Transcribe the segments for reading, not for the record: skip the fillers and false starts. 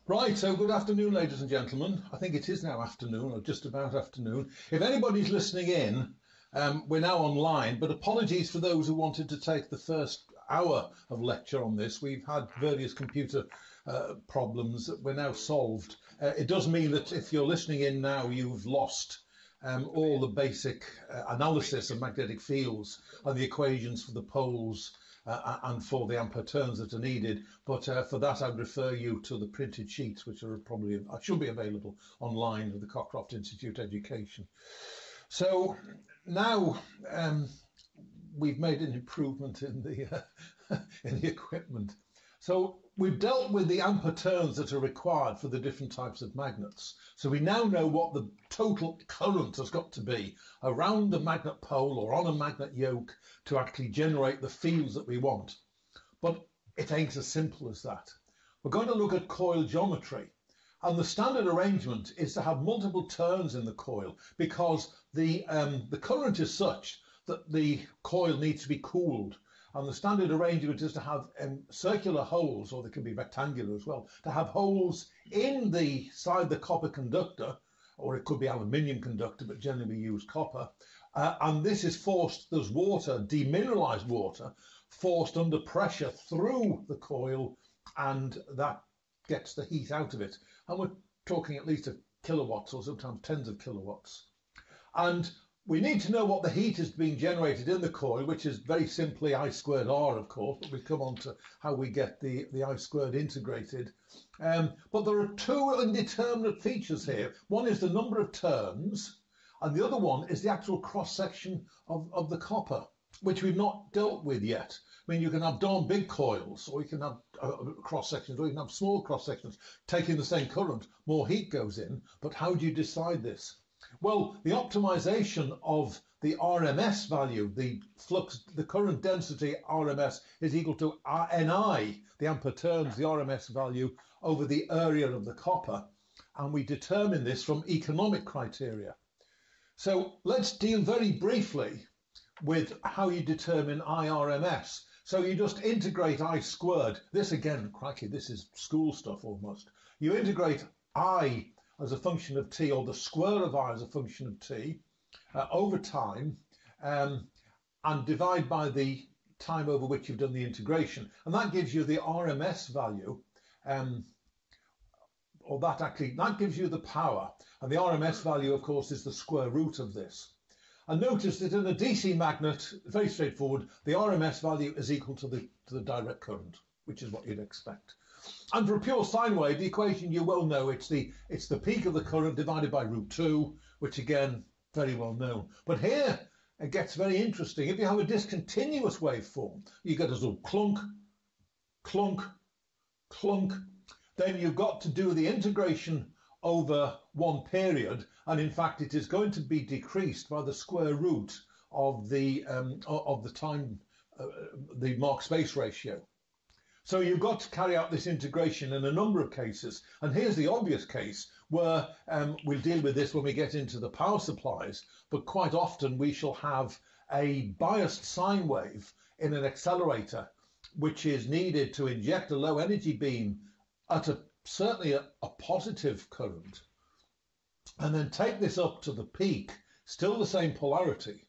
Right, so good afternoon, ladies and gentlemen. I think it is now afternoon, or just about afternoon. If anybody's listening in, we're now online, but apologies for those who wanted to take the first hour of lecture on this. We've had various computer problems that we're now solved. It does mean that if you're listening in now, you've lost all the basic analysis of magnetic fields and the equations for the poles and for the ampere turns that are needed. But for that, I'd refer you to the printed sheets, which are probably should be available online with the Cockcroft Institute Education. So now we've made an improvement in the in the equipment. So we've dealt with the ampere turns that are required for the different types of magnets. So we now know what the total current has got to be around the magnet pole or on a magnet yoke to actually generate the fields that we want. But it ain't as simple as that. We're going to look at coil geometry. And the standard arrangement is to have multiple turns in the coil because the current is such that the coil needs to be cooled. And the standard arrangement is to have circular holes, or they can be rectangular as well, to have holes in the side the copper conductor, or it could be aluminium conductor, but generally we use copper. And this is forced, there's water, demineralized water, forced under pressure through the coil, and that gets the heat out of it. And we're talking at least of kilowatts or sometimes tens of kilowatts. And we need to know what the heat is being generated in the coil, which is very simply I squared R, of course, but we come on to how we get the I squared integrated. But there are two indeterminate features here. One is the number of turns, and the other one is the actual cross-section of the copper, which we've not dealt with yet. I mean, you can have darn big coils, or you can have cross-sections, or you can have small cross-sections. Taking the same current, more heat goes in, but how do you decide this? Well, the optimization of the RMS value, the flux, the current density RMS is equal to Ni, the ampere turns, the RMS value, over the area of the copper. And we determine this from economic criteria. So let's deal very briefly with how you determine IRMS. So you just integrate I squared. This again, crikey, this is school stuff almost. You integrate I as a function of t, or the square of I as a function of t, over time, and divide by the time over which you've done the integration. And that gives you the RMS value, or that gives you the power. And the RMS value, of course, is the square root of this. And notice that in a DC magnet, very straightforward, the RMS value is equal to the direct current, which is what you'd expect. And for a pure sine wave, the equation you well know, it's the peak of the current divided by root 2, which again, very well known. But here, it gets very interesting. If you have a discontinuous waveform, you get a sort of clunk, clunk, clunk. Then you've got to do the integration over one period, and in fact, it is going to be decreased by the square root of the time, the Mark-space ratio. So you've got to carry out this integration in a number of cases. And here's the obvious case where we'll deal with this when we get into the power supplies, but quite often we shall have a biased sine wave in an accelerator, which is needed to inject a low energy beam at certainly a positive current, and then take this up to the peak, still the same polarity,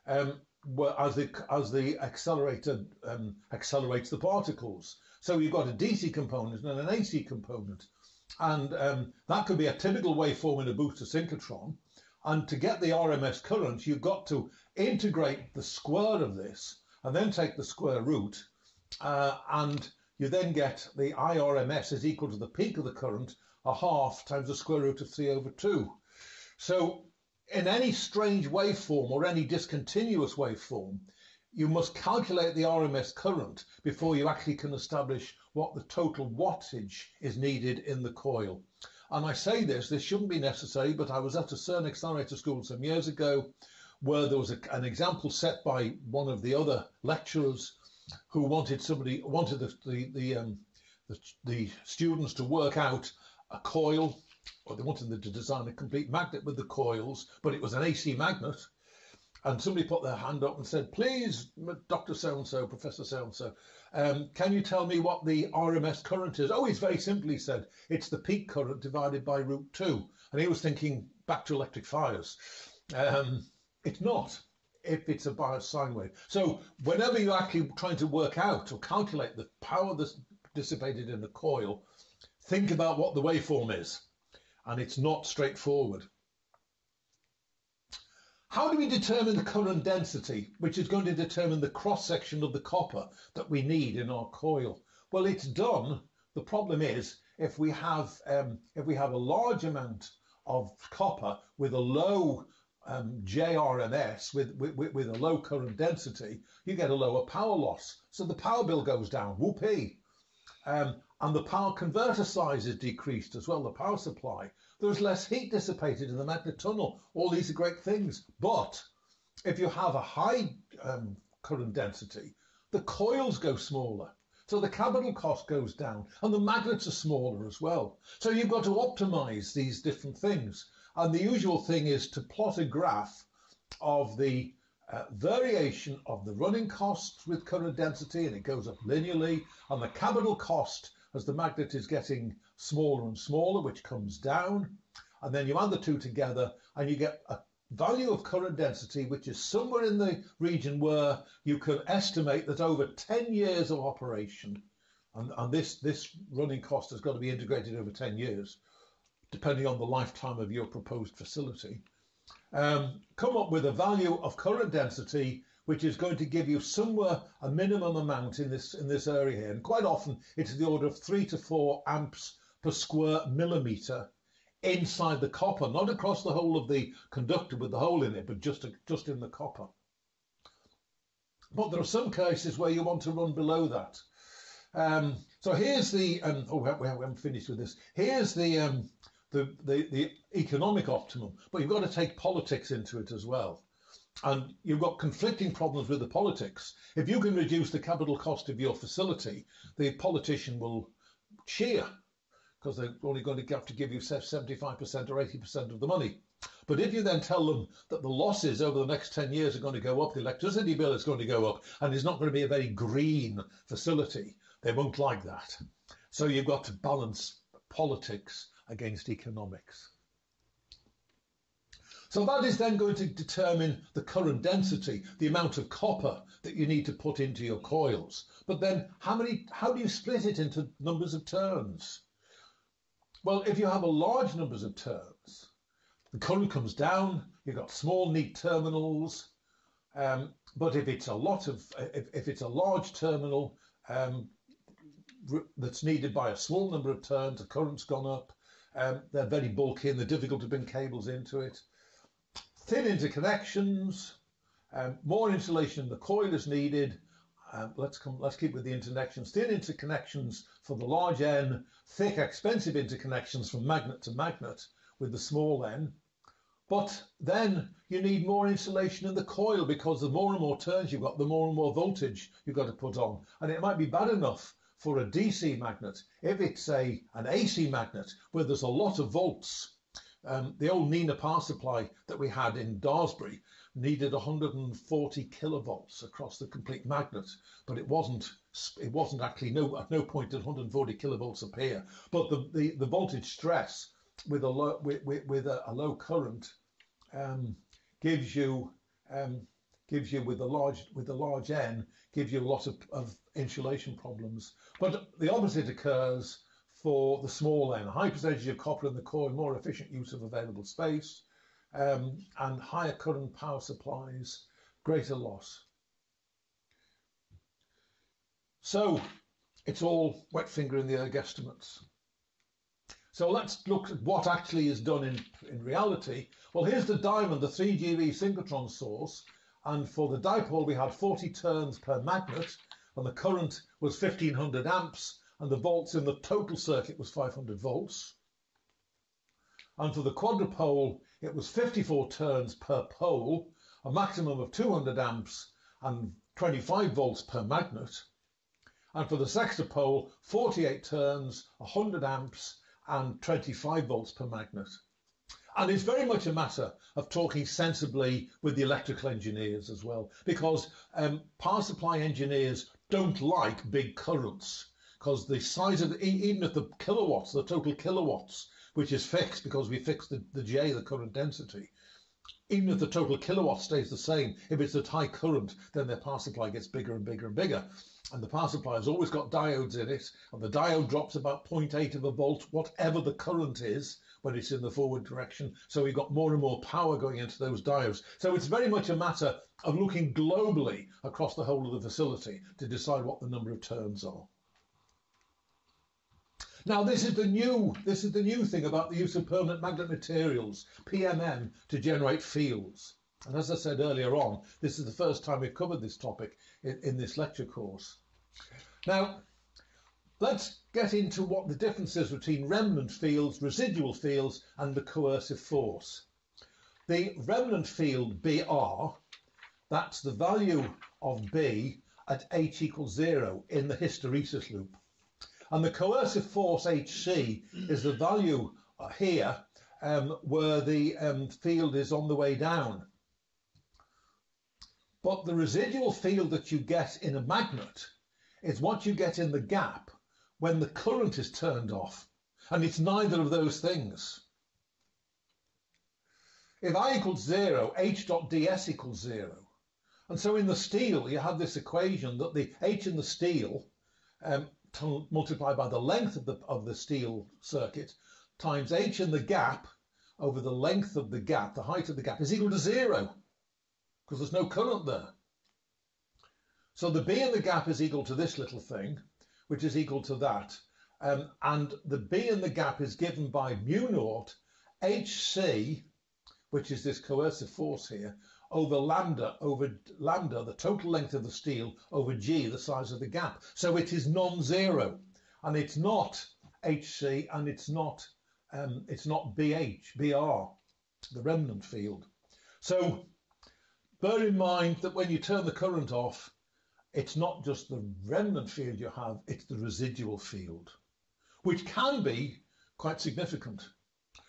as the accelerator accelerates the particles. So you've got a DC component and an AC component, and that could be a typical waveform in a booster synchrotron. And to get the RMS current, you've got to integrate the square of this and then take the square root, and you then get the IRMS is equal to the peak of the current, a half times the square root of 3 over 2. So in any strange waveform or any discontinuous waveform, you must calculate the RMS current before you actually can establish what the total wattage is needed in the coil. And I say this shouldn't be necessary, but I was at a CERN accelerator school some years ago where there was an example set by one of the other lecturers who wanted the students to work out a coil, or they wanted them to design a complete magnet with the coils, but it was an AC magnet. And somebody put their hand up and said, please, Dr. So-and-so, Professor So-and-so, can you tell me what the RMS current is? Oh, it's very simple, he said. It's the peak current divided by √2. And he was thinking back to electric fires. It's not, if it's a biased sine wave. So whenever you're actually trying to work out or calculate the power that's dissipated in the coil, think about what the waveform is. And it's not straightforward. How do we determine the current density, which is going to determine the cross-section of the copper that we need in our coil? Well, it's done. The problem is if we have a large amount of copper with a low JRMS, with a low current density, you get a lower power loss. So the power bill goes down, whoopee. And the power converter size is decreased as well, the power supply. There's less heat dissipated in the magnet tunnel. All these are great things. But if you have a high current density, the coils go smaller. So the capital cost goes down and the magnets are smaller as well. So you've got to optimize these different things. And the usual thing is to plot a graph of the variation of the running costs with current density, and it goes up linearly, and the capital cost as the magnet is getting smaller and smaller, which comes down, and then you add the two together and you get a value of current density which is somewhere in the region where you can estimate that over 10 years of operation, and this running cost has got to be integrated over 10 years depending on the lifetime of your proposed facility, come up with a value of current density which is going to give you somewhere a minimum amount in this area here. And quite often it's the order of 3 to 4 amps per square millimeter inside the copper, not across the whole of the conductor with the hole in it, but just in the copper. But there are some cases where you want to run below that. So here's the, we haven't finished with this. Here's the economic optimum, but you've got to take politics into it as well. And you've got conflicting problems with the politics. If you can reduce the capital cost of your facility, the politician will cheer because they're only going to have to give you 75% or 80% of the money. But if you then tell them that the losses over the next 10 years are going to go up, the electricity bill is going to go up, and it's not going to be a very green facility, they won't like that. So you've got to balance politics against economics. So that is then going to determine the current density, the amount of copper that you need to put into your coils. But then how do you split it into numbers of turns? Well, if you have a large numbers of turns, the current comes down, you've got small neat terminals, but if it's a large terminal that's needed by a small number of turns, the current's gone up, they're very bulky and they're difficult to bring cables into it. Thin interconnections, more insulation in the coil is needed. Let's keep with the interconnections. Thin interconnections for the large N, thick, expensive interconnections from magnet to magnet with the small N. But then you need more insulation in the coil because the more and more turns you've got, the more and more voltage you've got to put on. And it might be bad enough for a DC magnet. If it's an AC magnet where there's a lot of volts, the old Nina power supply that we had in Daresbury needed 140 kilovolts across the complete magnet, but it wasn't actually at no point did 140 kilovolts appear. But the voltage stress with a low current gives you with the large N gives you a lot of insulation problems. But the opposite occurs for the small N, high percentage of copper in the coil, more efficient use of available space, and higher current power supplies, greater loss. So it's all wet finger in the air guesstimates. So let's look at what actually is done in reality. Well, here's the diamond, the 3GV synchrotron source, and for the dipole we had 40 turns per magnet, and the current was 1500 amps, and the volts in the total circuit was 500 volts. And for the quadrupole, it was 54 turns per pole, a maximum of 200 amps and 25 volts per magnet. And for the sextupole, 48 turns, 100 amps and 25 volts per magnet. And it's very much a matter of talking sensibly with the electrical engineers as well, because power supply engineers don't like big currents, because the size of, even if the kilowatts, the total kilowatts, which is fixed because we fixed the J, the current density, even if the total kilowatt stays the same, if it's a high current, then their power supply gets bigger and bigger and bigger. And the power supply has always got diodes in it, and the diode drops about 0.8 of a volt, whatever the current is, when it's in the forward direction. So we've got more and more power going into those diodes. So it's very much a matter of looking globally across the whole of the facility to decide what the number of turns are. Now, this is the new thing about the use of permanent magnet materials, PMM, to generate fields. And as I said earlier on, this is the first time we've covered this topic in this lecture course. Now, let's get into what the difference is between remnant fields, residual fields, and the coercive force. The remnant field BR, that's the value of B at H equals 0 in the hysteresis loop. And the coercive force HC is the value here where the field is on the way down. But the residual field that you get in a magnet is what you get in the gap when the current is turned off. And it's neither of those things. If I equals 0, H dot ds equals 0. And so in the steel, you have this equation that the H in the steel multiplied by the length of the steel circuit times H in the gap over the length of the gap, the height of the gap, is equal to 0, because there's no current there. So the B in the gap is equal to this little thing, which is equal to that. And the B in the gap is given by mu naught HC, which is this coercive force here, over lambda, the total length of the steel, over G, the size of the gap. So it is non-zero, and it's not HC, and it's not BR, the remnant field. So bear in mind that when you turn the current off, it's not just the remnant field you have, it's the residual field, which can be quite significant,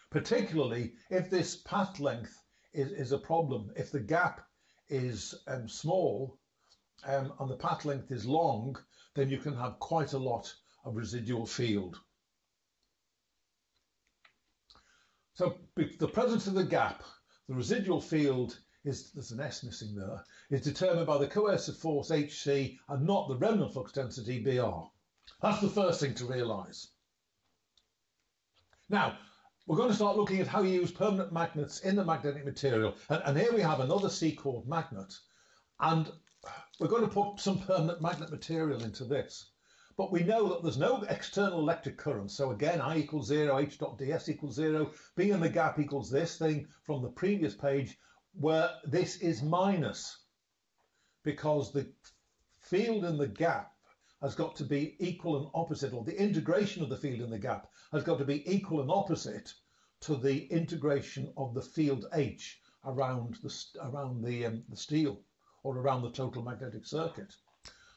particularly if this path length is a problem. If the gap is small and the path length is long, then you can have quite a lot of residual field. So the presence of the gap, the residual field is, there's an S missing there, is determined by the coercive force HC and not the remnant flux density BR. That's the first thing to realise. Now, we're going to start looking at how you use permanent magnets in the magnetic material. And here we have another C-chord magnet. And we're going to put some permanent magnet material into this. But we know that there's no external electric current. So again, I equals 0, H dot ds equals 0. B in the gap equals this thing from the previous page, where this is minus, because the field in the gap has got to be equal and opposite, or the integration of the field in the gap has got to be equal and opposite to the integration of the field H around the steel, or around the total magnetic circuit.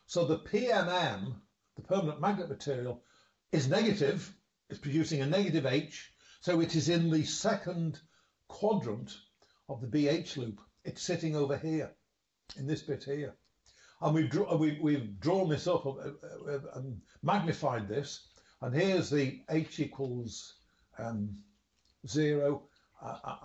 So the PMM, the permanent magnet material, is negative, it's producing a negative H, so it is in the second quadrant of the BH loop. It's sitting over here, in this bit here. And we've drawn this up and magnified this. And here's the H equals 0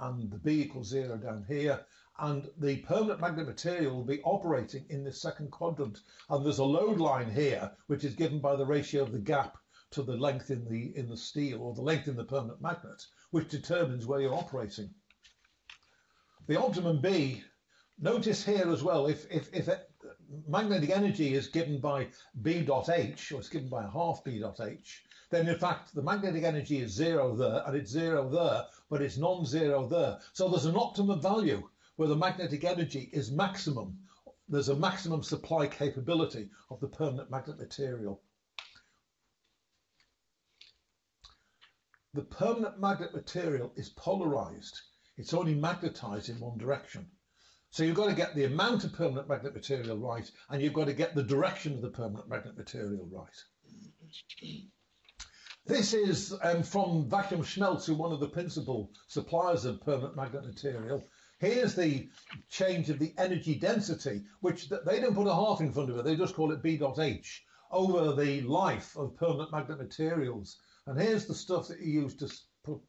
and the B equals 0 down here. And the permanent magnet material will be operating in this second quadrant. And there's a load line here, which is given by the ratio of the gap to the length in the steel, or the length in the permanent magnet, which determines where you're operating. The optimum B, notice here as well, if magnetic energy is given by B dot H, or it's given by a half B dot H, then in fact the magnetic energy is 0 there, and it's 0 there, but it's non-zero there. So there's an optimum value where the magnetic energy is maximum. There's a maximum supply capability of the permanent magnet material. The permanent magnet material is polarized. It's only magnetized in one direction. So you've got to get the amount of permanent magnet material right, and you've got to get the direction of the permanent magnet material right. This is from Vacuum Schmelz, who one of the principal suppliers of permanent magnet material. Here's the change of the energy density, which they don't put a half in front of it, they just call it B.H, over the life of permanent magnet materials. And here's the stuff that you use to put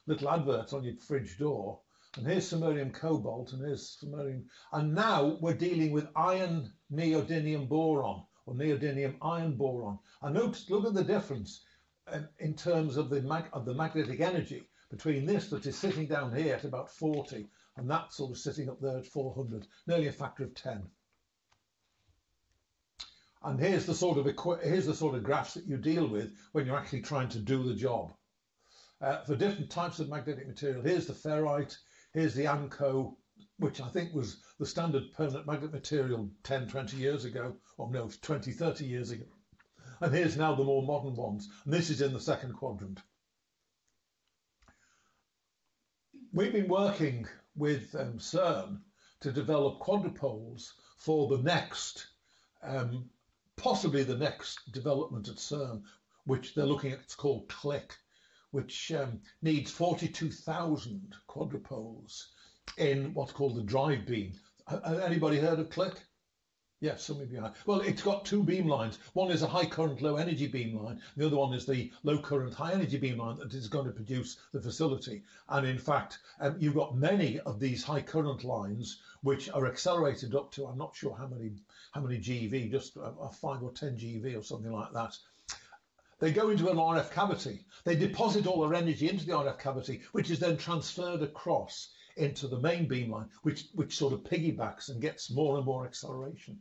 little adverts on your fridge door. And here's samarium cobalt, and here's samarium. And now we're dealing with iron neodymium boron, or neodymium iron boron. And look at the difference in terms of the magnetic energy between this that is sitting down here at about 40 and that sort of sitting up there at 400, nearly a factor of 10. And here's the sort of graphs that you deal with when you're actually trying to do the job. For different types of magnetic material, here's the ferrite, here's the AMCO, which I think was the standard permanent magnet material 10, 20 years ago, or no, 20, 30 years ago. And here's now the more modern ones. And this is in the second quadrant. We've been working with CERN to develop quadrupoles for the next, possibly the next development at CERN, which they're looking at, it's called CLIC, which needs 42,000 quadrupoles in what's called the drive beam. Anybody heard of CLIC? Yes, some of you have. Well, it's got two beam lines. One is a high current, low energy beam line. The other one is the low current, high energy beam line that is going to produce the facility. And in fact, you've got many of these high current lines which are accelerated up to, I'm not sure how many GeV, just a 5 or 10 GeV or something like that. They go into an RF cavity. They deposit all their energy into the RF cavity, which is then transferred across into the main beamline, which sort of piggybacks and gets more and more acceleration.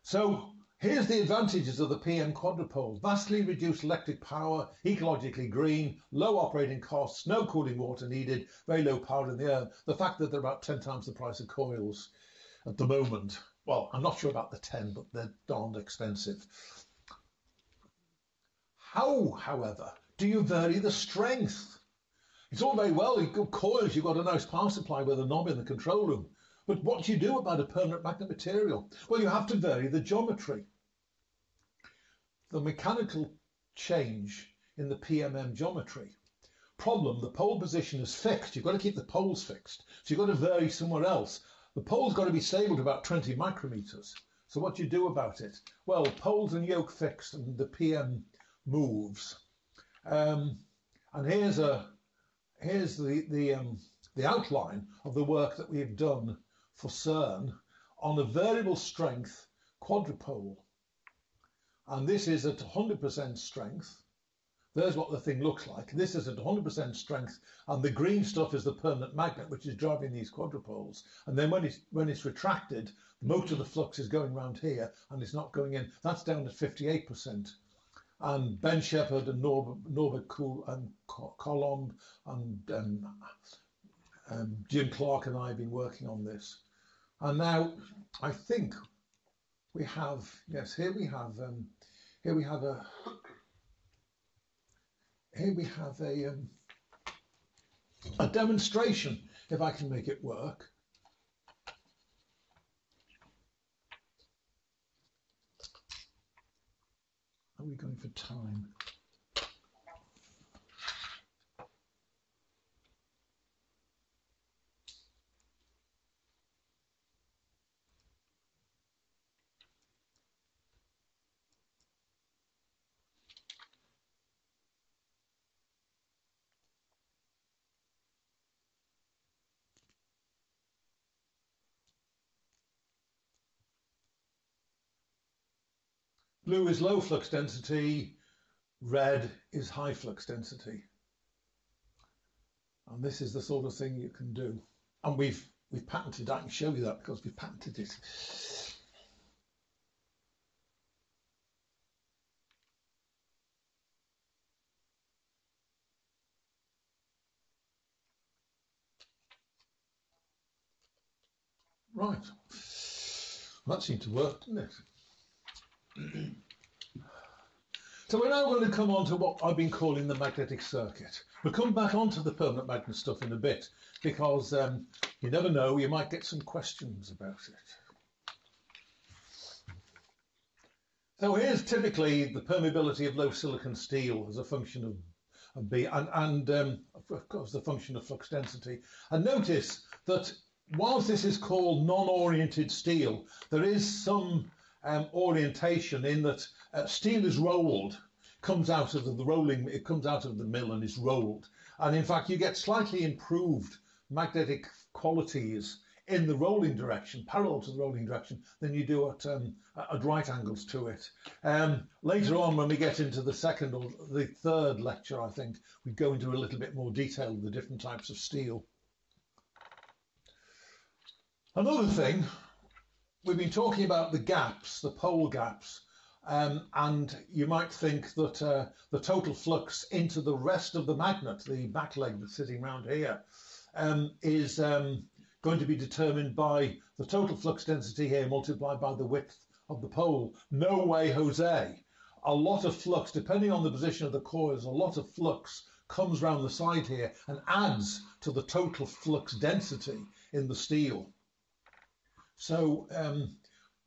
So here's the advantages of the PM quadrupole. Vastly reduced electric power, ecologically green, low operating costs, no cooling water needed, very low power in the air. The fact that they're about 10 times the price of coils at the moment. Well, I'm not sure about the 10, but they're darned expensive. How, however, do you vary the strength? It's all very well, you've got coils, you've got a nice power supply with a knob in the control room. But what do you do about a permanent magnet material? Well, you have to vary the geometry. The mechanical change in the PMM geometry. Problem, the pole position is fixed. You've got to keep the poles fixed. So you've got to vary somewhere else. The pole's got to be stable to about 20 micrometers. So what do you do about it? Well, poles and yoke fixed and the PM moves. And here's the outline of the work that we've done for CERN on a variable strength quadrupole. And this is at 100% strength. There's what the thing looks like. This is at 100% strength, and the green stuff is the permanent magnet, which is driving these quadrupoles. And then when it's retracted, most of the flux is going around here, and it's not going in. That's down to 58%. And Ben Shepherd and Norbert Kuhl and Colomb and Jim Clark and I have been working on this. And now I think we have, yes, here we have a demonstration, if I can make it work. Are we going for time? Blue is low flux density, red is high flux density. And this is the sort of thing you can do. And we've patented, I can show you that because we've patented it. Right. Well, that seemed to work, didn't it? So we're now going to come on to what I've been calling the magnetic circuit. We'll come back onto the permanent magnet stuff in a bit because you never know, you might get some questions about it. So here's typically the permeability of low silicon steel as a function of B, and of course the function of flux density. And notice that whilst this is called non-oriented steel, there is some orientation in that steel is rolled, comes out of the rolling, it comes out of the mill and is rolled. And in fact, you get slightly improved magnetic qualities in the rolling direction, parallel to the rolling direction, than you do at right angles to it. Later on, when we get into the second or the third lecture, I think, we go into a little bit more detail of the different types of steel. Another thing, we've been talking about the gaps, the pole gaps, and you might think that the total flux into the rest of the magnet, the back leg that's sitting around here, is going to be determined by the total flux density here multiplied by the width of the pole. No way, Jose. A lot of flux, depending on the position of the coils, a lot of flux comes round the side here and adds to the total flux density in the steel. So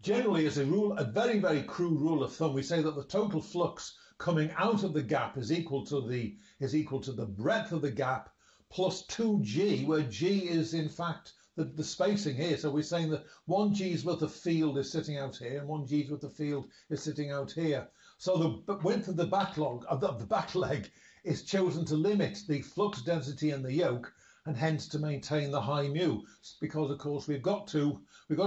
generally, as a rule, a very, very crude rule of thumb, we say that the total flux coming out of the gap is equal to the breadth of the gap plus 2G, where G is in fact the spacing here. So we're saying that 1G's worth of field is sitting out here and 1G's worth of field is sitting out here. So the width of the back leg is chosen to limit the flux density in the yoke and hence to maintain the high mu, because of course we've got to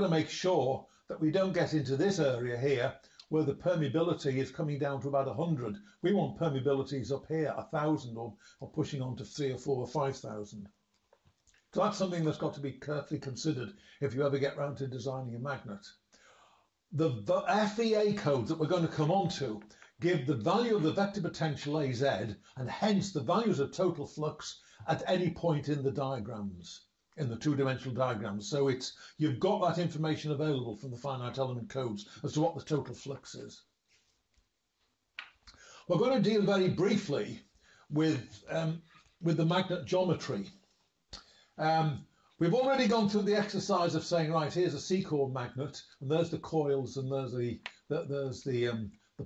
make sure that we don't get into this area here where the permeability is coming down to about 100. We want permeabilities up here 1,000 or pushing on to 3 or 4 or 5,000. So that's something that's got to be carefully considered if you ever get round to designing a magnet. The FEA codes that we're going to come on to give the value of the vector potential AZ and hence the values of total flux at any point in the diagrams, in the two-dimensional diagrams. So you've got that information available from the finite element codes as to what the total flux is. We're going to deal very briefly with the magnet geometry. We've already gone through the exercise of saying, right, here's a C-chord magnet, and there's the coils, and there's the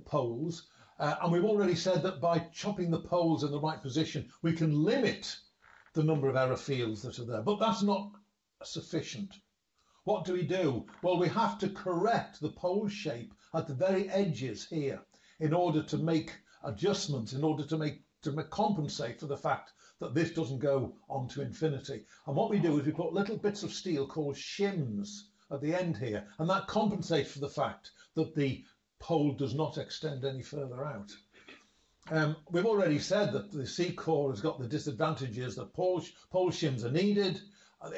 poles. And we've already said that by chopping the poles in the right position, we can limit the number of error fields that are there. But that's not sufficient. What do? Well, we have to correct the pole shape at the very edges here in order to make adjustments, in order to compensate for the fact that this doesn't go on to infinity. And what we do is we put little bits of steel called shims at the end here, and that compensates for the fact that the pole does not extend any further out. We've already said that the C-core has got the disadvantages that pole shims are needed.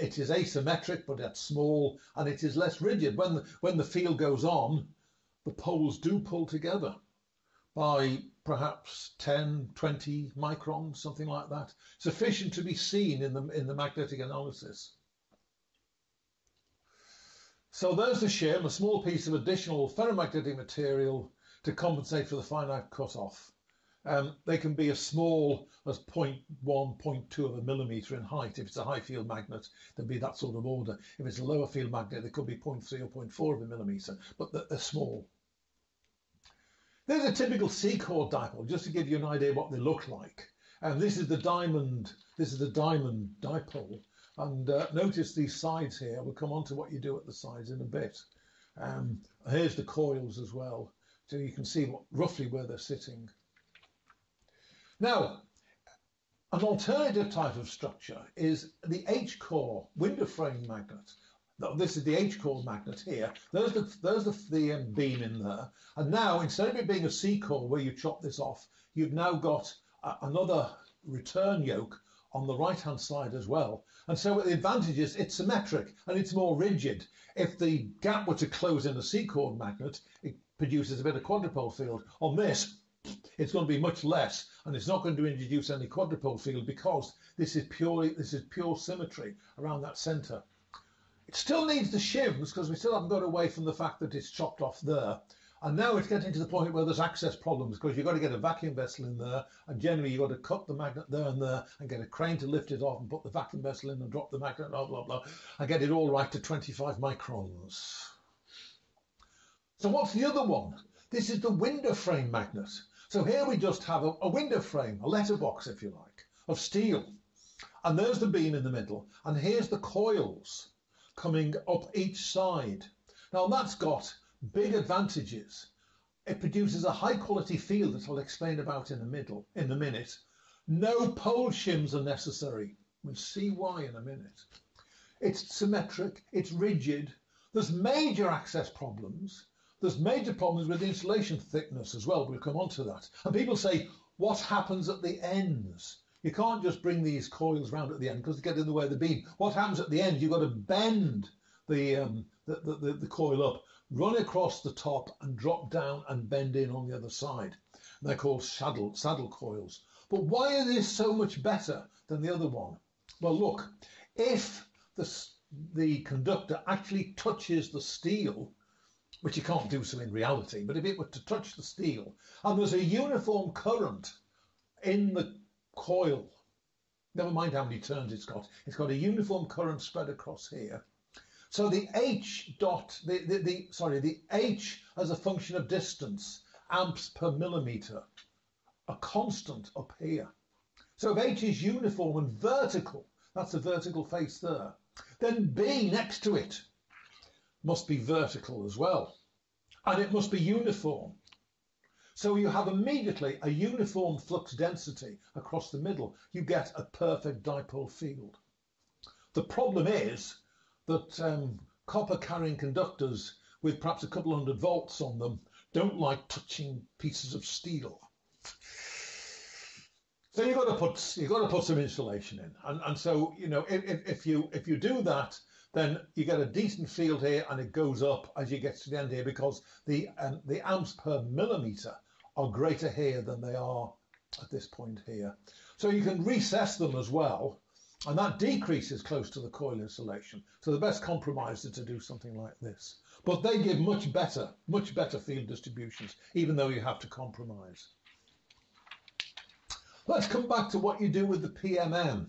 It is asymmetric, but it's small, and it is less rigid. When the field goes on, the poles do pull together by perhaps 10, 20 microns, something like that, sufficient to be seen in the magnetic analysis. So there's the shim, a small piece of additional ferromagnetic material to compensate for the finite cutoff. They can be as small as 0.1, 0.2 of a millimetre in height. If it's a high field magnet, they'll be that sort of order. If it's a lower field magnet, it could be 0.3 or 0.4 of a millimetre, but they're small. There's a typical C-chord dipole, just to give you an idea what they look like. And this is the diamond dipole. And notice these sides here. We'll come on to what you do at the sides in a bit. Here's the coils as well, so you can see roughly where they're sitting. Now, an alternative type of structure is the H-core window frame magnet. This is the H-core magnet here. There's the beam in there. And now, instead of it being a C-core where you chop this off, you've now got another return yoke on the right-hand side as well. And so the advantage is it's symmetric and it's more rigid. If the gap were to close in a C-core magnet, it produces a bit of quadrupole field. On this, it's going to be much less, and it's not going to introduce any quadrupole field because this is pure symmetry around that center. It still needs the shims because we still haven't got away from the fact that it's chopped off there. And now it's getting to the point where there's access problems because you've got to get a vacuum vessel in there, and generally you've got to cut the magnet there and there and get a crane to lift it off and put the vacuum vessel in and drop the magnet, blah, blah, blah, and get it all right to 25 microns. So what's the other one? This is the window frame magnet. So here we just have a window frame, a letterbox if you like, of steel. And there's the beam in the middle, and here's the coils coming up each side. Now that's got big advantages. It produces a high quality field that I'll explain about in a minute. No pole shims are necessary. We'll see why in a minute. It's symmetric, it's rigid. There's major access problems. There's major problems with insulation thickness as well. We'll come on to that. And people say, what happens at the ends? You can't just bring these coils round at the end because they get in the way of the beam. What happens at the end? You've got to bend the coil up, run across the top and drop down and bend in on the other side. And they're called saddle coils. But why is this so much better than the other one? Well, look, if the conductor actually touches the steel, which you can't do so in reality, but if it were to touch the steel and there's a uniform current in the coil, never mind how many turns it's got a uniform current spread across here. So the H as a function of distance, amps per millimetre, a constant up here. So if H is uniform and vertical, that's the vertical face there, then B next to it must be vertical as well. And it must be uniform. So you have immediately a uniform flux density across the middle. You get a perfect dipole field. The problem is that copper carrying conductors with perhaps a couple 100 volts on them don't like touching pieces of steel. So you've got to put some insulation in, and so if you do that, then you get a decent field here, and it goes up as you get to the end here because the amps per millimetre are greater here than they are at this point here. So you can recess them as well, and that decreases close to the coil insulation. So the best compromise is to do something like this. But they give much better field distributions, even though you have to compromise. Let's come back to what you do with the PMM.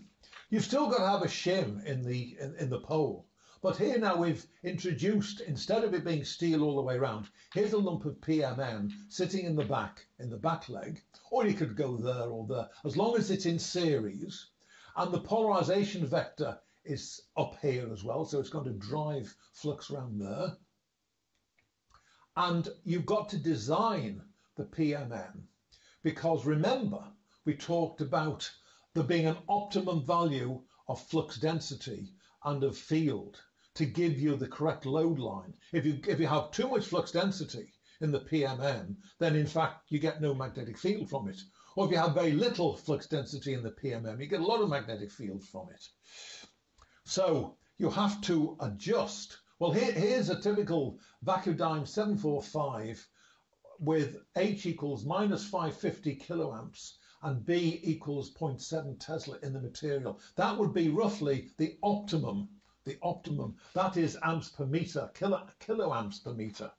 You've still got to have a shim in the pole. But here now we've introduced, instead of it being steel all the way around, here's a lump of PMM sitting in the back leg, or you could go there or there, as long as it's in series. And the polarization vector is up here as well, so it's going to drive flux around there. And you've got to design the PMM, because remember, we talked about there being an optimum value of flux density and of field to give you the correct load line. If you have too much flux density in the PMM, then in fact you get no magnetic field from it. Or if you have very little flux density in the PMM, you get a lot of magnetic field from it. So you have to adjust. Well, here's a typical vacuum 745 with H equals minus 550 kiloamps and B equals 0.7 Tesla in the material. That would be roughly the optimum. That is amps per meter, kiloamps per meter.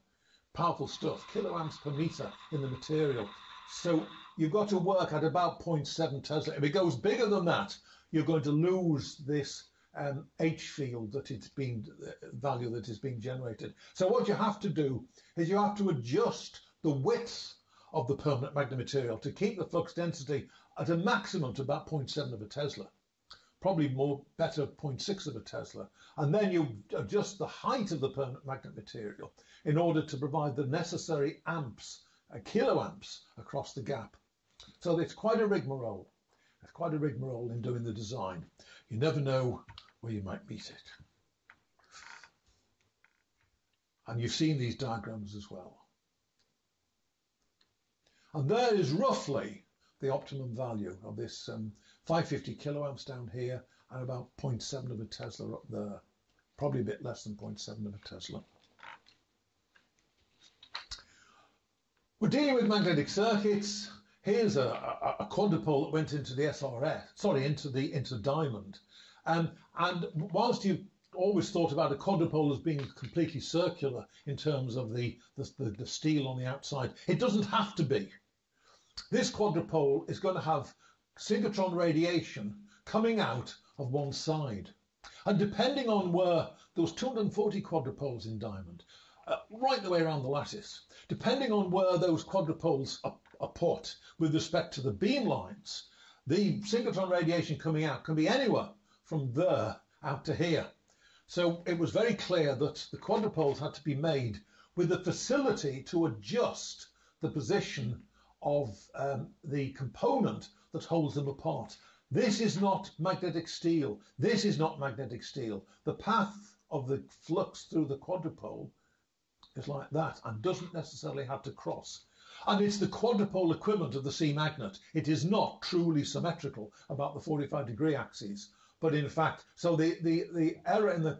Powerful stuff, kiloamps per meter in the material. So you've got to work at about 0.7 Tesla. If it goes bigger than that, you're going to lose this H field value that is being generated. So what you have to do is you have to adjust the width of the permanent magnet material to keep the flux density at a maximum to about 0.7 of a Tesla. Probably better 0.6 of a Tesla. And then you adjust the height of the permanent magnet material in order to provide the necessary amps, kiloamps across the gap. So it's quite a rigmarole. It's quite a rigmarole in doing the design. You never know where you might meet it. And you've seen these diagrams as well. And there is roughly the optimum value of this 550 kiloamps down here and about 0.7 of a Tesla up there. Probably a bit less than 0.7 of a Tesla. We're dealing with magnetic circuits. Here's a quadrupole that went into the into diamond. And whilst you've always thought about a quadrupole as being completely circular in terms of the steel on the outside, it doesn't have to be. This quadrupole is going to have synchrotron radiation coming out of one side. And depending on where, there was 240 quadrupoles in diamond, right the way around the lattice. Depending on where those quadrupoles are put with respect to the beam lines, the synchrotron radiation coming out can be anywhere from there out to here. So it was very clear that the quadrupoles had to be made with the facility to adjust the position of the component that holds them apart. This is not magnetic steel. This is not magnetic steel. The path of the flux through the quadrupole is like that and doesn't necessarily have to cross. And it's the quadrupole equivalent of the C magnet. It is not truly symmetrical about the 45-degree axes, but in fact, so the error in the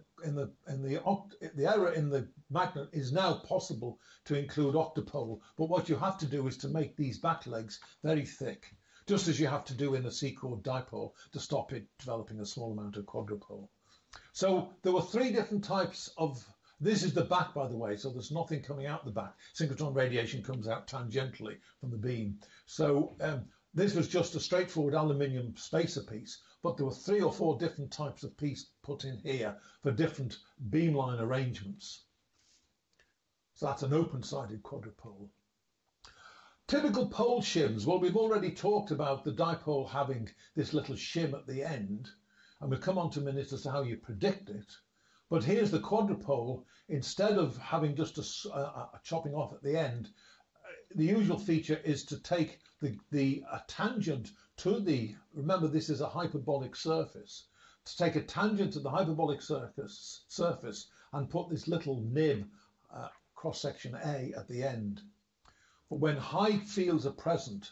error in the magnet is now possible to include octopole. But what you have to do is to make these back legs very thick, just as you have to do in a C-chord dipole to stop it developing a small amount of quadrupole. So there were three different types of. This is the back, by the way, so there's nothing coming out the back. Synchrotron radiation comes out tangentially from the beam. So this was just a straightforward aluminium spacer piece, but there were 3 or 4 different types of piece put in here for different beamline arrangements. So that's an open-sided quadrupole. Typical pole shims. Well, we've already talked about the dipole having this little shim at the end, and we'll come on to a minute as to how you predict it. But here's the quadrupole. Instead of having just a chopping off at the end, the usual feature is to take the tangent to the, remember this is a hyperbolic surface, to take a tangent to the hyperbolic surface and put this little nib cross-section A at the end. But when high fields are present,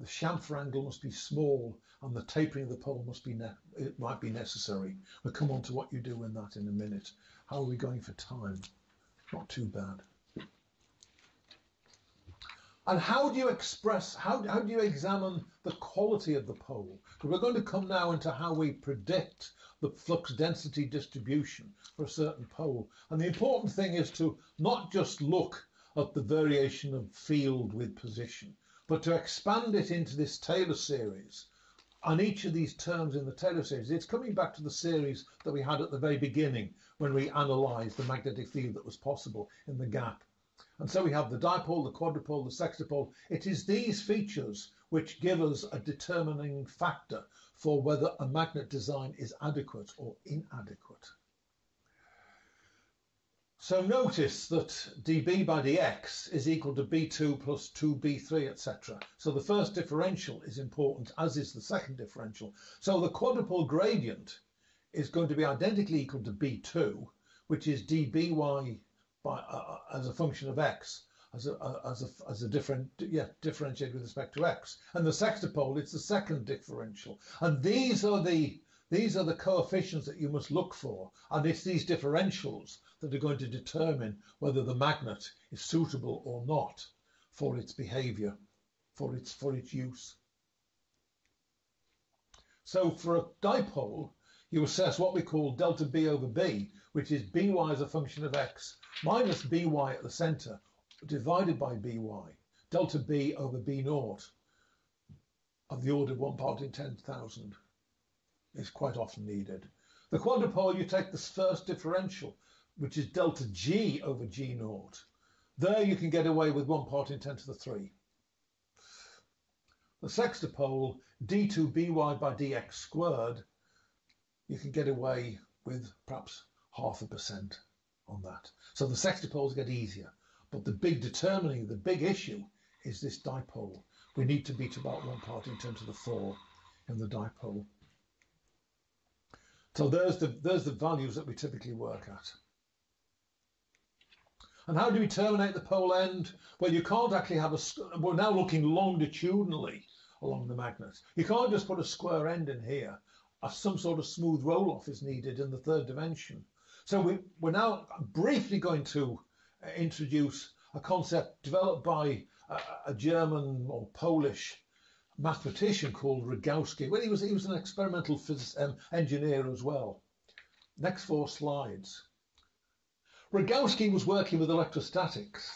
the chamfer angle must be small and the tapering of the pole might be necessary. We'll come on to what you do in that in a minute. How are we going for time? Not too bad. And how do you examine the quality of the pole? Because we're going to come now into how we predict the flux density distribution for a certain pole. And the important thing is to not just look at the variation of field with position, but to expand it into this Taylor series. And each of these terms in the Taylor series, it's coming back to the series that we had at the very beginning when we analysed the magnetic field that was possible in the gap. And so we have the dipole, the quadrupole, the sextupole. It is these features which give us a determining factor for whether a magnet design is adequate or inadequate. So notice that dB by dx is equal to B2 plus 2B3, etc. So the first differential is important, as is the second differential. So the quadrupole gradient is going to be identically equal to B2, which is dBy by, as a function of x, differentiated with respect to x. And the sextupole, it's the second differential. And these are the coefficients that you must look for, and it's these differentials that are going to determine whether the magnet is suitable or not for its behaviour, for its use. So for a dipole, you assess what we call delta B over B, which is By as a function of x minus By at the centre divided by By, delta B over B naught of the order of 1 part in 10,000. Is quite often needed. The quadrupole, you take the first differential, which is delta G over G naught. There you can get away with 1 part in 10 to the 3. The sextupole, d2by by dx squared, you can get away with perhaps 0.5% on that. So the sextupoles get easier, but the big issue is this dipole. We need to be to about 1 part in 10 to the 4 in the dipole. So there's the values that we typically work at. And how do we terminate the pole end? Well, you can't actually have we're now looking longitudinally along the magnet. You can't just put a square end in here. Some sort of smooth roll-off is needed in the third dimension. So we're now briefly going to introduce a concept developed by a German or Polish mathematician called Rogowski. Well, he was an experimental engineer as well. Next 4 slides. Rogowski was working with electrostatics,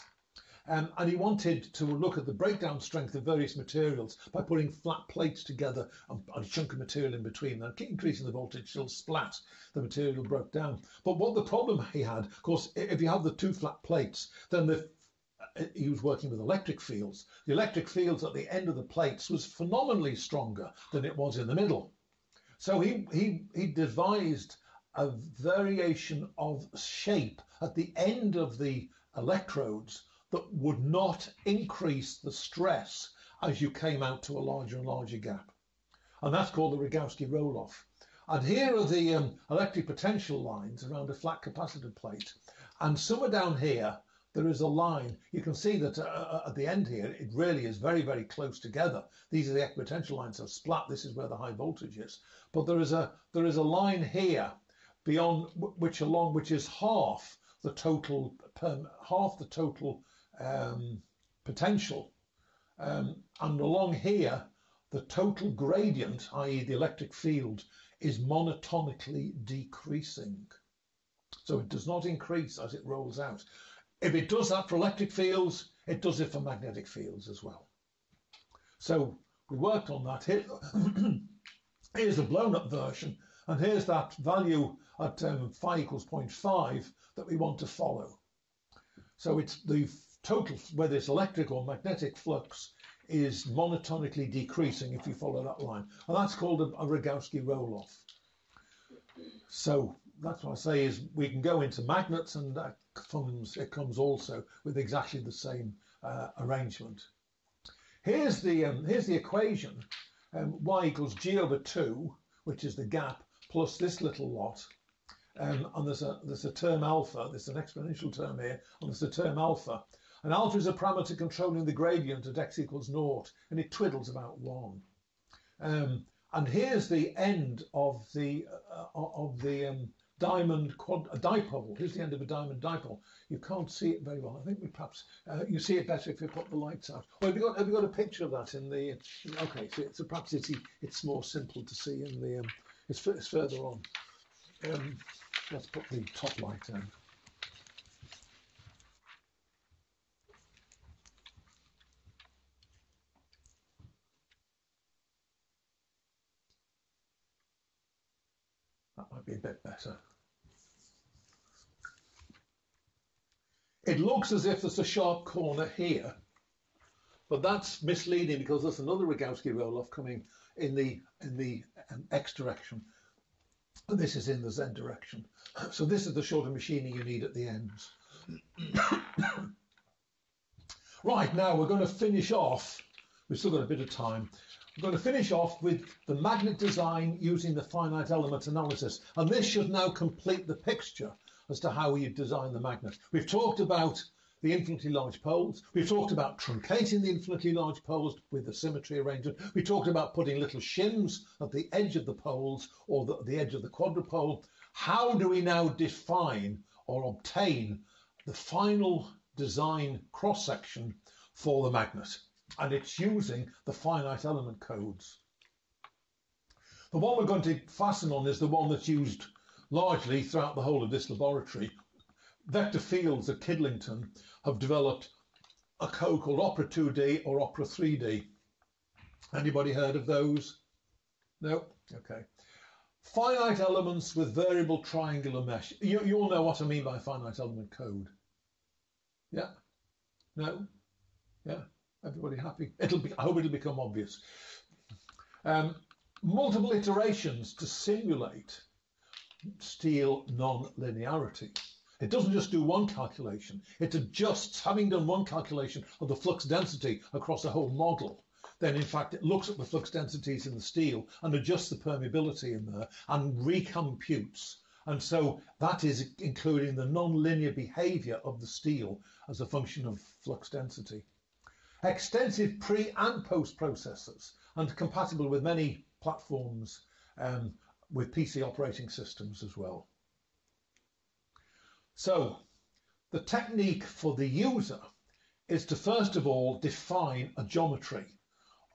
And he wanted to look at the breakdown strength of various materials by putting flat plates together and a chunk of material in between. And increasing the voltage till splat, the material broke down. But what the problem he had, of course, if you have the two flat plates, then he was working with electric fields. The electric fields at the end of the plates was phenomenally stronger than it was in the middle. So he devised a variation of shape at the end of the electrodes that would not increase the stress as you came out to a larger and larger gap. And that's called the Rogowski roll-off. And here are the electric potential lines around a flat capacitor plate. And somewhere down here, there is a line. You can see that at the end here, it really is very, very close together. These are the equipotential lines. So splat, this is where the high voltage is. But there is a line here beyond which is half the total potential, and along here the total gradient, i.e. the electric field, is monotonically decreasing. So it does not increase as it rolls out. If it does that for electric fields, it does it for magnetic fields as well. So we worked on that. Here's the blown up version, and here's that value at phi equals 0.5 that we want to follow. So it's the total, whether it's electric or magnetic flux, is monotonically decreasing if you follow that line. And that's called a Rogowski roll-off. So that's what I say is we can go into magnets, and it comes also with exactly the same arrangement. Here's the equation, y equals g over 2, which is the gap, plus this little lot. And there's a term alpha, there's an exponential term here, and there's a term alpha. And alpha is a parameter controlling the gradient at x equals 0, and it twiddles about 1. And here's the end of the diamond dipole. Here's the end of a diamond dipole. You can't see it very well. I think we perhaps you see it better if you put the lights out. Well, have you got a picture of that in the? Okay, so perhaps it's more simple to see in the. It's further on. Let's put the top light in. That might be a bit better. It looks as if there's a sharp corner here, but that's misleading because there's another Rogowski roll-off coming in the x direction, and this is in the z direction. So this is the sort of machining you need at the ends. Right, now we're going to finish off. We've still got a bit of time. We're going to finish off with the magnet design using the finite element analysis, and this should now complete the picture as to how you design the magnet. We've talked about the infinitely large poles. We've talked about truncating the infinitely large poles with the symmetry arrangement. We talked about putting little shims at the edge of the poles or the edge of the quadrupole. How do we now define or obtain the final design cross-section for the magnet? And it's using the finite element codes. The one we're going to fasten on is the one that's used largely throughout the whole of this laboratory. Vector Fields at Kidlington have developed a code called Opera 2D or Opera 3D. Anybody heard of those? No? Okay. Finite elements with variable triangular mesh. You all know what I mean by finite element code. Yeah? No? Yeah? Everybody happy? I hope it'll become obvious. Multiple iterations to simulate steel non-linearity. It doesn't just do one calculation. It adjusts, having done one calculation of the flux density across a whole model, then in fact it looks at the flux densities in the steel and adjusts the permeability in there and recomputes. And so that is including the non-linear behavior of the steel as a function of flux density. Extensive pre and post processors and compatible with many platforms with PC operating systems as well. So the technique for the user is to first of all define a geometry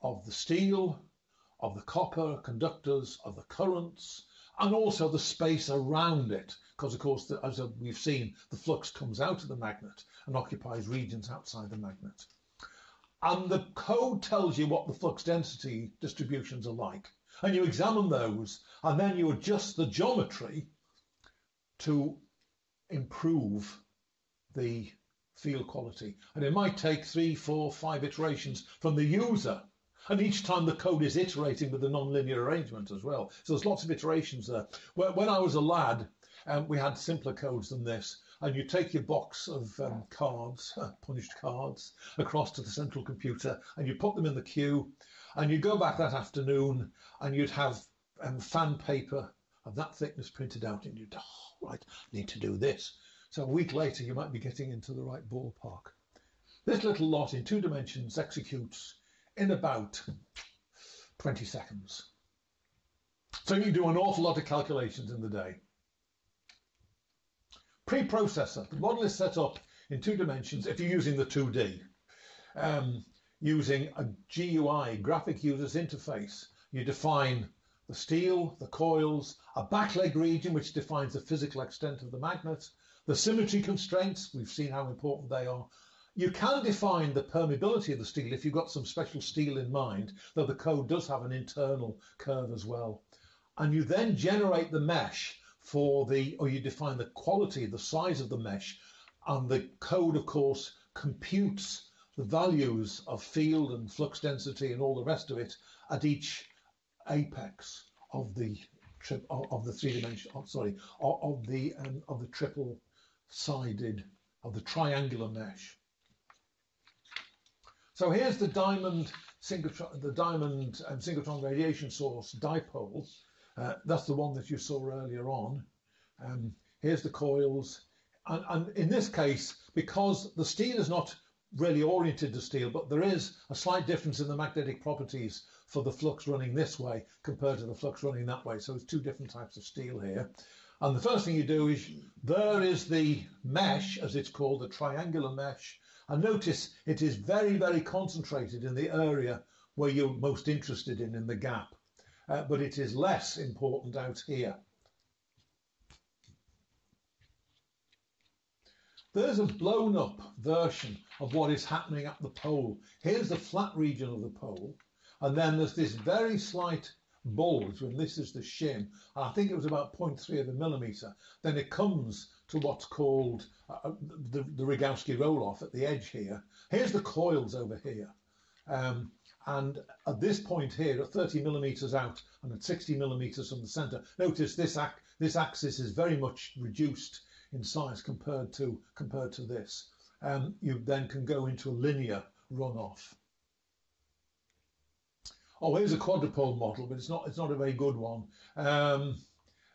of the steel, of the copper conductors, of the currents, and also the space around it, because of course, as we've seen, the flux comes out of the magnet and occupies regions outside the magnet. And the code tells you what the flux density distributions are like, and you examine those, and then you adjust the geometry to improve the field quality. And it might take 3, 4, 5 iterations from the user, and each time the code is iterating with the non-linear arrangement as well. So there's lots of iterations there. When I was a lad, we had simpler codes than this, and you take your box of cards, punched cards, across to the central computer, and you put them in the queue, and you go back that afternoon, and you'd have fan paper of that thickness printed out, and you'd, oh, right, need to do this. So a week later, you might be getting into the right ballpark. This little lot in 2 dimensions executes in about 20 seconds. So you can do an awful lot of calculations in the day. Preprocessor. The model is set up in 2 dimensions if you're using the 2D. Using a GUI, graphic users interface, you define the steel, the coils, a backleg region which defines the physical extent of the magnet, the symmetry constraints, we've seen how important they are. You can define the permeability of the steel if you've got some special steel in mind, though the code does have an internal curve as well. And you then generate the mesh or you define the quality, the size of the mesh, and the code, of course, computes the values of field and flux density and all the rest of it at each apex of the triple-sided, of the triangular mesh. So here's the diamond synchrotron radiation source dipole. That's the one that you saw earlier on. Here's the coils. And in this case, because the steel is not really oriented to steel, but there is a slight difference in the magnetic properties for the flux running this way compared to the flux running that way. So it's 2 different types of steel here. And the first thing you do is, there is the mesh, as it's called, the triangular mesh. And notice it is very, very concentrated in the area where you're most interested in the gap. But it is less important out here. There's a blown up version of what is happening at the pole. Here's the flat region of the pole, and then there's this very slight bulge, and this is the shim, and I think it was about 0.3 of a millimetre. Then it comes to what's called the Rogowski roll-off at the edge here. Here's the coils over here. And at this point here, at 30 millimetres out and at 60 millimetres from the centre, notice this axis is very much reduced in size compared to this. You then can go into a linear runoff. Oh, here's a quadrupole model, but it's not a very good one.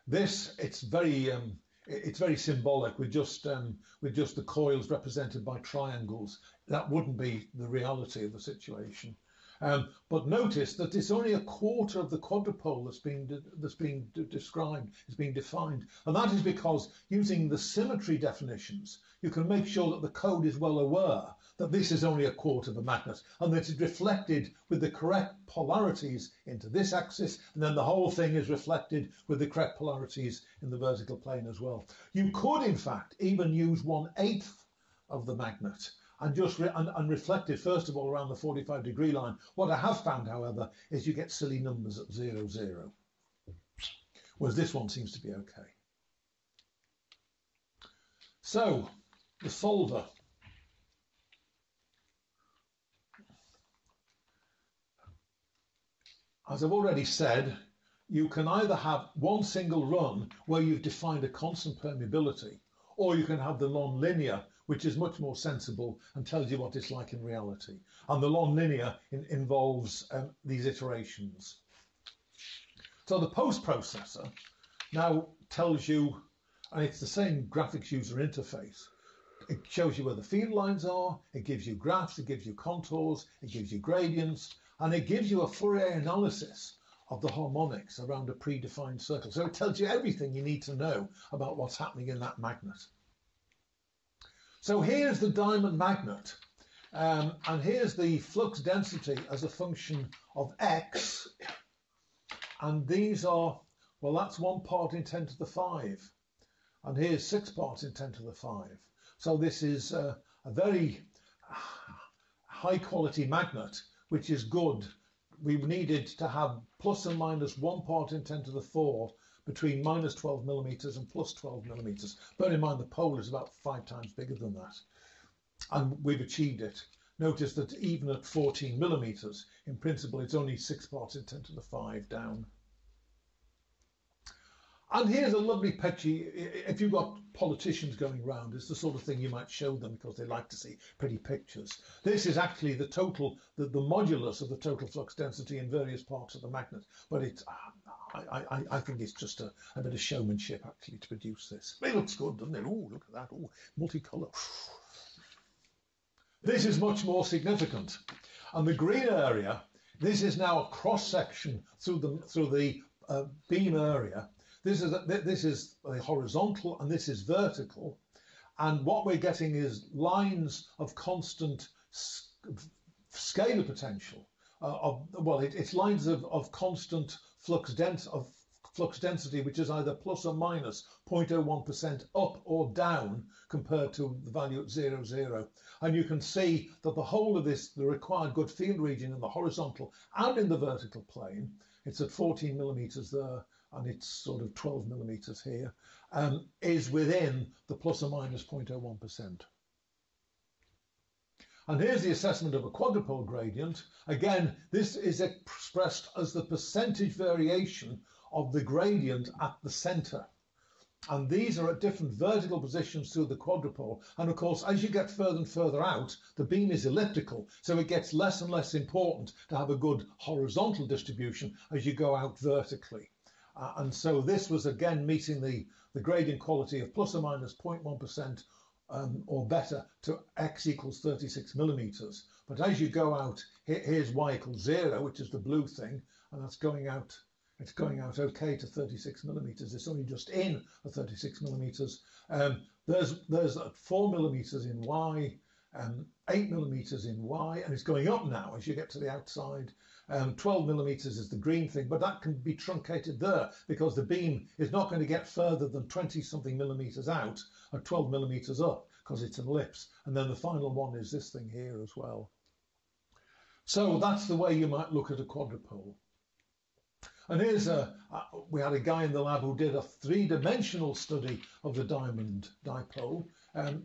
It's very symbolic with just the coils represented by triangles. That wouldn't be the reality of the situation. But notice that it's only a quarter of the quadrupole that's being described, is being defined. And that is because using the symmetry definitions, you can make sure that the code is well aware that this is only a quarter of a magnet and that it's reflected with the correct polarities into this axis, and then the whole thing is reflected with the correct polarities in the vertical plane as well. You could, in fact, even use 1/8 of the magnet and just reflect it, first of all, around the 45-degree line. What I have found, however, is you get silly numbers at 0, 0. Whereas this one seems to be okay. So, the solver. As I've already said, you can either have one single run where you've defined a constant permeability, or you can have the non-linear, which is much more sensible and tells you what it's like in reality. And the non-linear involves these iterations. So the post-processor now tells you, and it's the same graphics user interface. It shows you where the field lines are, it gives you graphs, it gives you contours, it gives you gradients, and it gives you a Fourier analysis of the harmonics around a predefined circle. So it tells you everything you need to know about what's happening in that magnet. So here's the diamond magnet, and here's the flux density as a function of x, and these are Well, that's 1 part in 10 to the 5. And here's 6 parts in 10 to the 5. So this is a very high quality magnet, which is good. We needed to have plus and minus 1 part in 10 to the 4 between minus 12 millimeters and plus 12 millimeters. Bear in mind the pole is about 5 times bigger than that. And we've achieved it. Notice that even at 14 millimeters, in principle, it's only 6 parts in 10 to the 5 down. And here's a lovely picture. If you've got politicians going round, it's the sort of thing you might show them because they like to see pretty pictures. This is actually the total, the modulus of the total flux density in various parts of the magnet. But it's, I think it's just a bit of showmanship actually to produce this. It looks good, doesn't it? Oh, look at that. Oh, multicolour. This is much more significant. And the green area, this is now a cross section through the beam area. This is the horizontal and this is vertical. And what we're getting is lines of constant scalar potential. It's lines of constant flux density, which is either plus or minus 0.01% up or down compared to the value at 0, 0. And you can see that the whole of this, the required good field region in the horizontal and in the vertical plane, it's at 14 millimeters there, and it's sort of 12 millimeters here, is within the plus or minus 0.01%. And here's the assessment of a quadrupole gradient. Again, this is expressed as the percentage variation of the gradient at the center. And these are at different vertical positions through the quadrupole. And of course, as you get further and further out, the beam is elliptical, so it gets less and less important to have a good horizontal distribution as you go out vertically. And so this was again meeting the gradient quality of plus or minus 0.1% or better to x equals 36 millimeters. But as you go out, here's y equals 0, which is the blue thing, and that's going out. It's going out okay to 36 millimeters. It's only just in at 36 millimeters. There's 4 millimeters in y, 8 millimeters in y, and it's going up now as you get to the outside. 12 millimeters is the green thing, but that can be truncated there because the beam is not going to get further than 20 something millimeters out at 12 millimeters up because it's an ellipse. And then the final one is this thing here as well. So that's the way you might look at a quadrupole. And here's we had a guy in the lab who did a 3-dimensional study of the diamond dipole.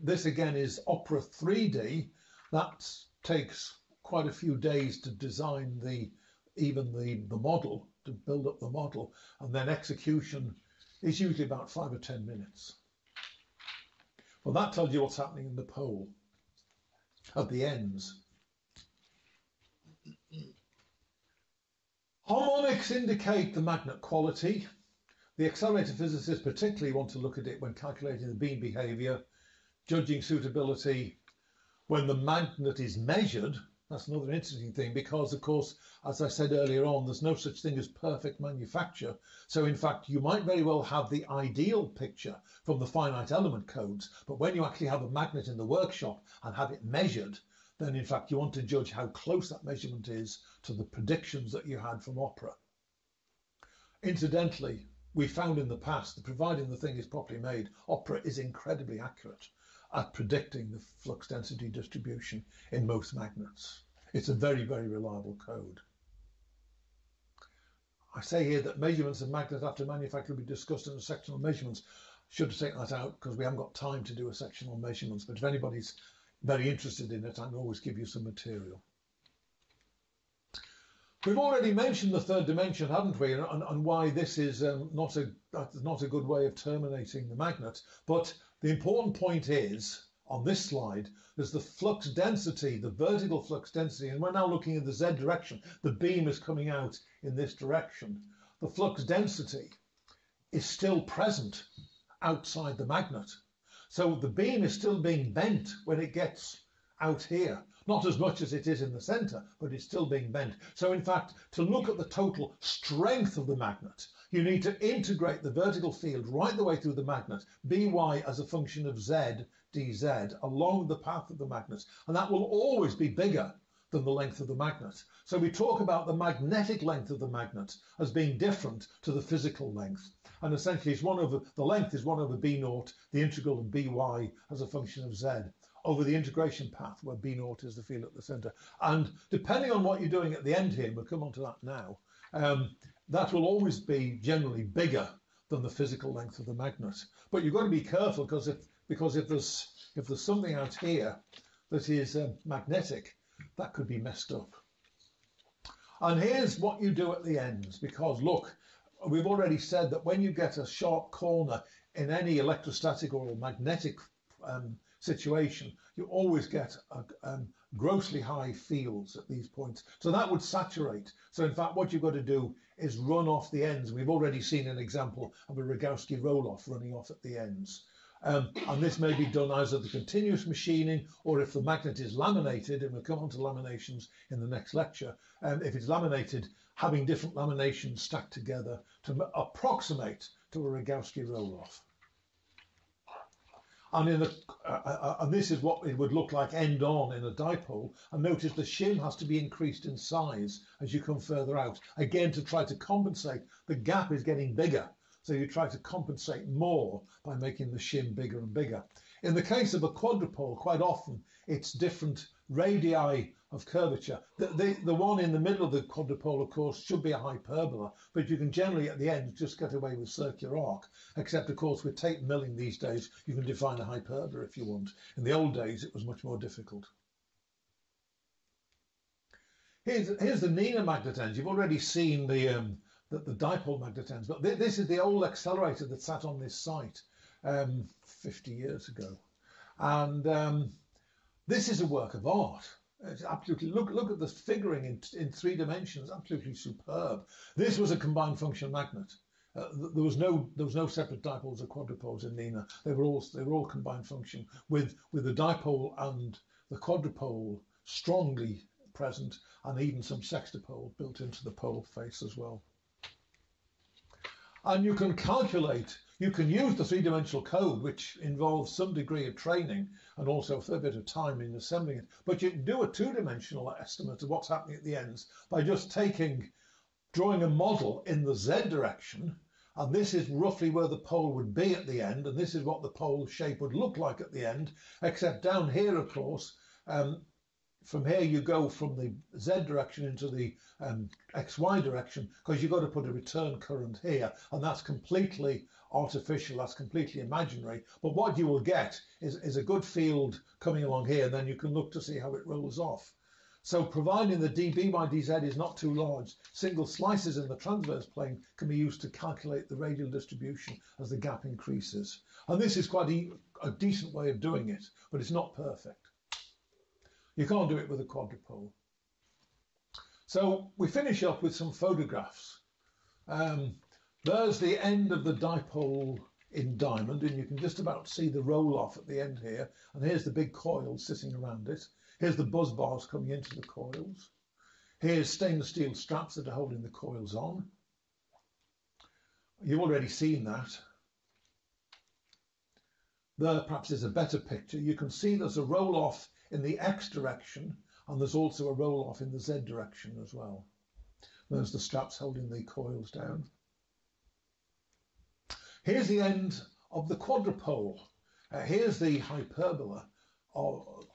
This again is Opera 3D. That takes quite a few days to design the model, to build up the model, and then execution is usually about 5 or 10 minutes. Well, that tells you what's happening in the pole at the ends. Harmonics indicate the magnet quality. The accelerator physicists particularly want to look at it when calculating the beam behavior, judging suitability. When the magnet is measured, that's another interesting thing because, of course, as I said earlier on, there's no such thing as perfect manufacture. So, in fact, you might very well have the ideal picture from the finite element codes, but when you actually have a magnet in the workshop and have it measured, then, in fact, you want to judge how close that measurement is to the predictions that you had from Opera. Incidentally, we found in the past that providing the thing is properly made, Opera is incredibly accurate at predicting the flux density distribution in most magnets. It's a very, very reliable code. I say here that measurements of magnets after manufacture will be discussed in a section on measurements. Should have taken that out because we haven't got time to do a section on measurements, but if anybody's very interested in it, I can always give you some material. We've already mentioned the third dimension, haven't we, and why this is not a good way of terminating the magnet. But the important point is, on this slide, there's the flux density, the vertical flux density, and we're now looking in the Z direction. The beam is coming out in this direction. The flux density is still present outside the magnet. So the beam is still being bent when it gets out here. Not as much as it is in the center, but it's still being bent. So in fact, to look at the total strength of the magnet, you need to integrate the vertical field right the way through the magnet, By as a function of Z, dz, along the path of the magnet. And that will always be bigger than the length of the magnet. So we talk about the magnetic length of the magnet as being different to the physical length. And essentially it's the length is 1 over b naught, the integral of by as a function of z, over the integration path where b naught is the field at the centre. And depending on what you're doing at the end here, and we'll come on to that now, that will always be generally bigger than the physical length of the magnet. But you've got to be careful because if there's something out here that is magnetic, that could be messed up. And here's what you do at the ends, because look, we've already said that when you get a sharp corner in any electrostatic or magnetic situation, you always get grossly high fields at these points. So that would saturate. So in fact, what you've got to do is run off the ends. We've already seen an example of a Rogowski roll-off running off at the ends. And this may be done either the continuous machining, or if the magnet is laminated, and we'll come on to laminations in the next lecture, if it's laminated, having different laminations stacked together to approximate to a Rogowski roll-off. And this is what it would look like end on in a dipole. And notice the shim has to be increased in size as you come further out. Again, to try to compensate, the gap is getting bigger. So you try to compensate more by making the shim bigger and bigger. In the case of a quadrupole, quite often it's different radii of curvature. The one in the middle of the quadrupole, of course, should be a hyperbola, but you can generally at the end just get away with circular arc, except of course with tape milling these days you can define a hyperbola if you want. In the old days it was much more difficult. Here's the Nina magnet ends. You've already seen the dipole magnet ends, but this is the old accelerator that sat on this site 50 years ago. And this is a work of art. It's absolutely, look at the figuring in 3 dimensions, absolutely superb. This was a combined function magnet. There was no separate dipoles or quadrupoles in Nina. They were all combined function with the dipole and the quadrupole strongly present, and even some sextupole built into the pole face as well. And you can calculate, you can use the 3-dimensional code, which involves some degree of training and also a fair bit of time in assembling it. But you can do a 2-dimensional estimate of what's happening at the ends by just drawing a model in the Z direction. And this is roughly where the pole would be at the end. And this is what the pole shape would look like at the end, except down here, of course, from here you go from the Z direction into the XY direction, because you've got to put a return current here, and that's completely artificial, that's completely imaginary. But what you will get is a good field coming along here, and then you can look to see how it rolls off. So providing the dB by dz is not too large, single slices in the transverse plane can be used to calculate the radial distribution as the gap increases. And this is quite a decent way of doing it, but it's not perfect. You can't do it with a quadrupole. So we finish up with some photographs. There's the end of the dipole in diamond, and you can just about see the roll off at the end here. And here's the big coil sitting around it. Here's the buzz bars coming into the coils. Here's stainless steel straps that are holding the coils on. You've already seen that. There perhaps is a better picture. You can see there's a roll off in the X direction, and there's also a roll off in the Z direction as well. There's the straps holding the coils down. Here's the end of the quadrupole. Here's the hyperbola of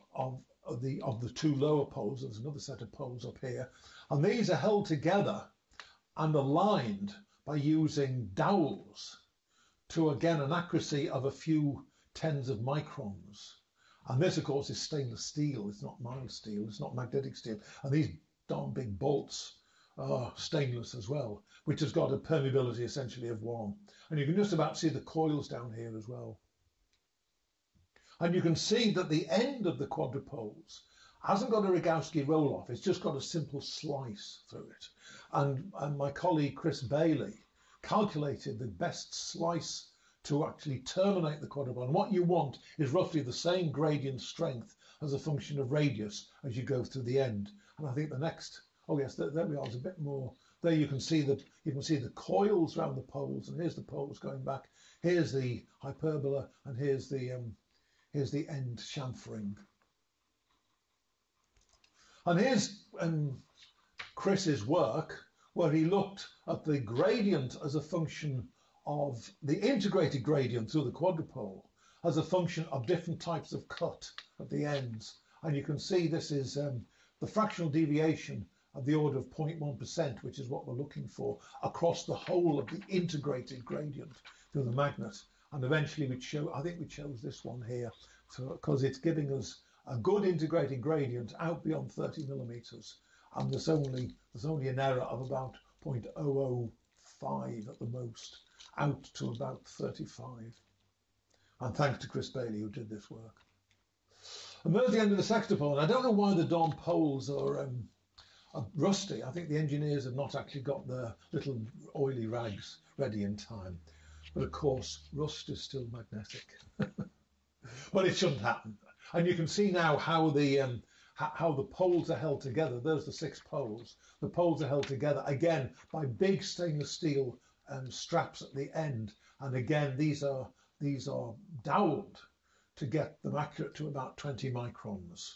the 2 lower poles. There's another set of poles up here, and these are held together and aligned by using dowels to, again, an accuracy of a few tens of microns. And this, of course, is stainless steel. It's not mild steel. It's not magnetic steel. And these darn big bolts are stainless as well, which has got a permeability essentially of 1. And you can just about see the coils down here as well. And you can see that the end of the quadrupoles hasn't got a Rogowski roll-off. It's just got a simple slice through it. And my colleague Chris Bailey calculated the best slice to actually terminate the quadrupole. And what you want is roughly the same gradient strength as a function of radius as you go through the end. And I think the next, oh yes, there we are. There's a bit more. There you can see the coils around the poles, and here's the poles going back. Here's the hyperbola, and here's the end chamfering. And here's Chris's work, where he looked at the gradient as a function of the integrated gradient through the quadrupole as a function of different types of cut at the ends. And you can see this is the fractional deviation of the order of 0.1%, which is what we're looking for across the whole of the integrated gradient through the magnet. And eventually I think we chose this one here because it's giving us a good integrated gradient out beyond 30 millimeters. And there's only an error of about 0.005 at the most, out to about 35. And thanks to Chris Bailey, who did this work. And there's the end of the sextupole. And I don't know why the Dom poles are rusty. I think the engineers have not actually got their little oily rags ready in time. But of course, rust is still magnetic. But it shouldn't happen. And you can see now how the poles are held together. There's the 6 poles. The poles are held together again by big stainless steel straps at the end. And again, these are doweled to get them accurate to about 20 microns.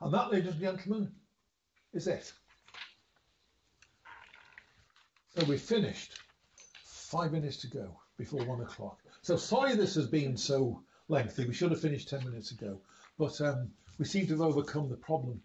And that, ladies and gentlemen, is it. So we've finished. 5 minutes to go before 1 o'clock. So sorry this has been so lengthy. We should have finished 10 minutes ago. But we seem to have overcome the problem